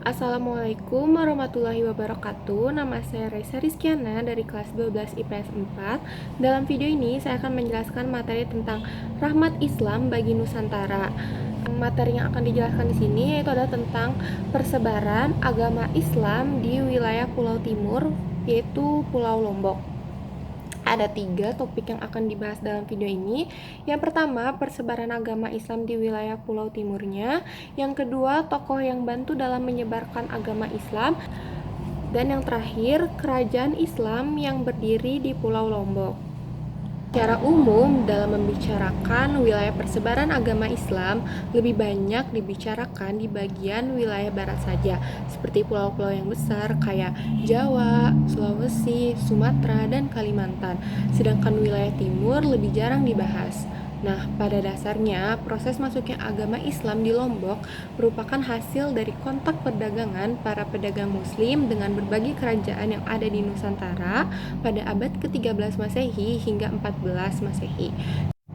Assalamualaikum warahmatullahi wabarakatuh. Nama saya Raisa Rizkiana dari kelas 12 IPS 4. Dalam video ini saya akan menjelaskan materi tentang rahmat Islam bagi Nusantara. Materi yang akan dijelaskan di sini yaitu adalah tentang persebaran agama Islam di wilayah Pulau Timur, yaitu Pulau Lombok. Ada 3 topik yang akan dibahas dalam video ini. Yang pertama, persebaran agama Islam di wilayah Pulau Timurnya. Yang kedua, tokoh yang bantu dalam menyebarkan agama Islam. Dan yang terakhir, kerajaan Islam yang berdiri di Pulau Lombok. Secara umum, dalam membicarakan wilayah persebaran agama Islam, lebih banyak dibicarakan di bagian wilayah barat saja, seperti pulau-pulau yang besar kayak Jawa, Sulawesi, Sumatera, dan Kalimantan. Sedangkan wilayah timur lebih jarang dibahas. Nah, pada dasarnya, proses masuknya agama Islam di Lombok merupakan hasil dari kontak perdagangan para pedagang muslim dengan berbagai kerajaan yang ada di Nusantara pada abad ke-13 Masehi hingga 14 Masehi.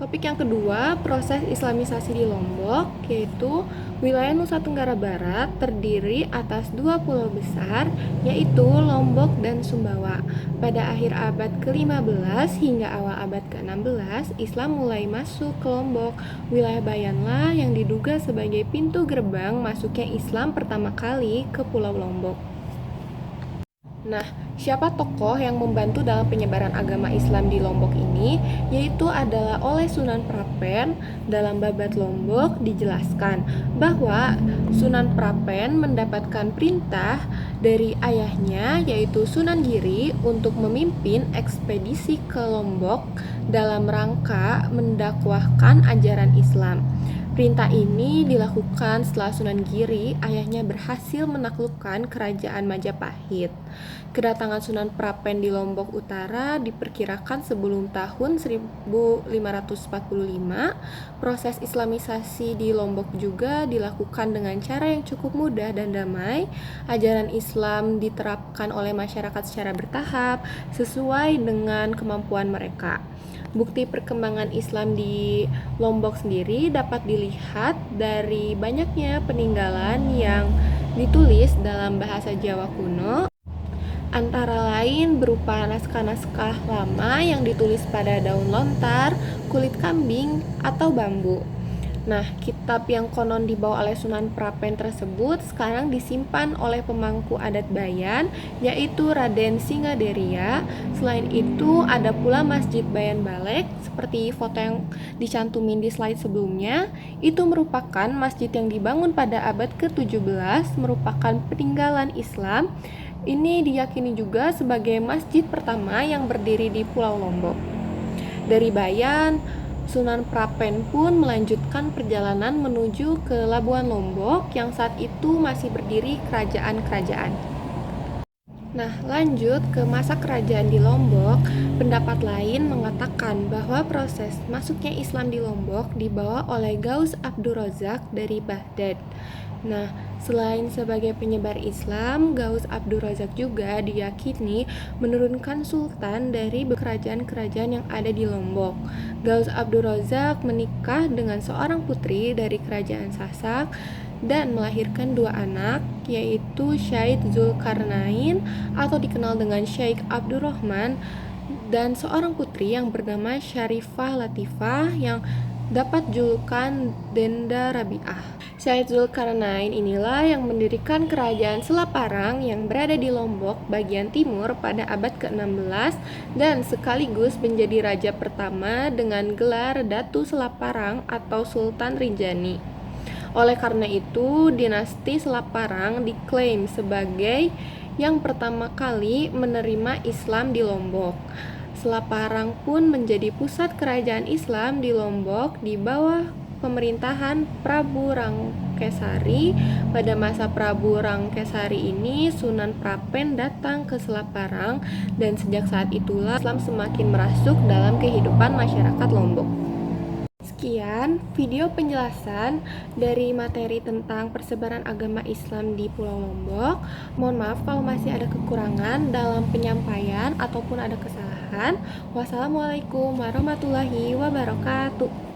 Topik yang kedua, proses islamisasi di Lombok, yaitu wilayah Nusa Tenggara Barat terdiri atas 2 pulau besar, yaitu Lombok dan Sumbawa. Pada akhir abad ke-15 hingga awal abad ke-16, Islam mulai masuk ke Lombok. Wilayah Bayanlah yang diduga sebagai pintu gerbang masuknya Islam pertama kali ke Pulau Lombok. Nah, siapa tokoh yang membantu dalam penyebaran agama Islam di Lombok ini? Yaitu adalah oleh Sunan Prapen. Dalam Babat Lombok dijelaskan bahwa Sunan Prapen mendapatkan perintah dari ayahnya yaitu Sunan Giri untuk memimpin ekspedisi ke Lombok dalam rangka mendakwahkan ajaran Islam. Perintah ini dilakukan setelah Sunan Giri, ayahnya, berhasil menaklukkan kerajaan Majapahit. Kedatangan Sunan Prapen di Lombok Utara diperkirakan sebelum tahun 1545. Proses islamisasi di Lombok juga dilakukan dengan cara yang cukup mudah dan damai. Ajaran Islam diterapkan oleh masyarakat secara bertahap sesuai dengan kemampuan mereka. Bukti perkembangan Islam di Lombok sendiri dapat dilihat dari banyaknya peninggalan yang ditulis dalam bahasa Jawa kuno, antara lain berupa naskah-naskah lama yang ditulis pada daun lontar, kulit kambing, atau bambu. Nah, kitab yang konon dibawa oleh Sunan Prapen tersebut sekarang disimpan oleh pemangku adat Bayan, yaitu Raden Singaderia. Selain itu, ada pula Masjid Bayan Balek, seperti foto yang dicantumin di slide sebelumnya. Itu merupakan masjid yang dibangun pada abad ke-17, merupakan peninggalan Islam. Ini diyakini juga sebagai masjid pertama yang berdiri di Pulau Lombok. Dari Bayan, Sunan Prapen pun melanjutkan perjalanan menuju ke Labuan Lombok yang saat itu masih berdiri kerajaan-kerajaan. Nah, lanjut ke masa kerajaan di Lombok, pendapat lain mengatakan bahwa proses masuknya Islam di Lombok dibawa oleh Ghaus Abdur Razak dari Baghdad. Nah, selain sebagai penyebar Islam, Ghaus Abdur Razak juga diyakini menurunkan sultan dari kerajaan-kerajaan yang ada di Lombok. Ghaus Abdur Razak menikah dengan seorang putri dari kerajaan Sasak dan melahirkan 2 anak, yaitu Syekh Zulkarnain atau dikenal dengan Syekh Abdurrahman, dan seorang putri yang bernama Syarifah Latifah yang dapat julukan Denda Rabi'ah. Syekh Zulkarnain inilah yang mendirikan kerajaan Selaparang yang berada di Lombok bagian timur pada abad ke-16 dan sekaligus menjadi raja pertama dengan gelar Datu Selaparang atau Sultan Rinjani. Oleh karena itu, dinasti Selaparang diklaim sebagai yang pertama kali menerima Islam di Lombok. Selaparang pun menjadi pusat kerajaan Islam di Lombok di bawah pemerintahan Prabu Rangkesari. Pada masa Prabu Rangkesari ini, Sunan Prapen datang ke Selaparang dan sejak saat itulah Islam semakin merasuk dalam kehidupan masyarakat Lombok. Sekian video penjelasan dari materi tentang persebaran agama Islam di Pulau Lombok. Mohon maaf kalau masih ada kekurangan dalam penyampaian ataupun ada kesalahan. Wassalamualaikum warahmatullahi wabarakatuh.